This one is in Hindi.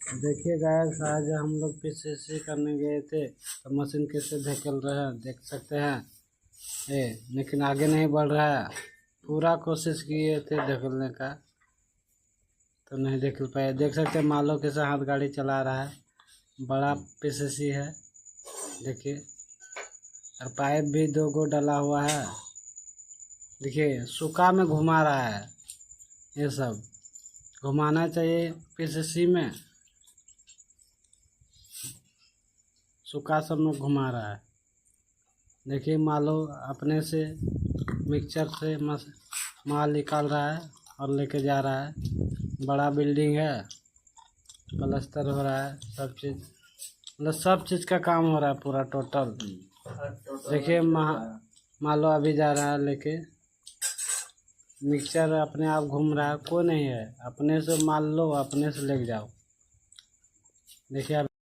देखिए गाइस, आज हम लोग पीसीसी करने गए थे तो मशीन कैसे धकेल रहा है देख सकते हैं। लेकिन आगे नहीं बढ़ रहा है। पूरा कोशिश किए थे धकेलने का तो नहीं धकेल पाए। देख सकते हैं मालो कैसे हाथ गाड़ी चला रहा है। बड़ा पीसीसी है देखिए, और पाइप भी 2 गो डला हुआ है। देखिए सुखा में घुमा रहा है। ये सब घुमाना चाहिए पीसीसी में, सुखा सब में घुमा रहा है। देखिए मालो अपने से मिक्सचर से माल निकाल रहा है और लेके जा रहा है। बड़ा बिल्डिंग है, प्लास्टर हो रहा है, सब चीज़ मतलब सब चीज़ का काम हो रहा है पूरा टोटल। देखिए मालो अभी जा रहा है लेके। मिक्सचर अपने आप घूम रहा है, कोई नहीं है। अपने से माल लो, अपने से लेके जाओ। देखिए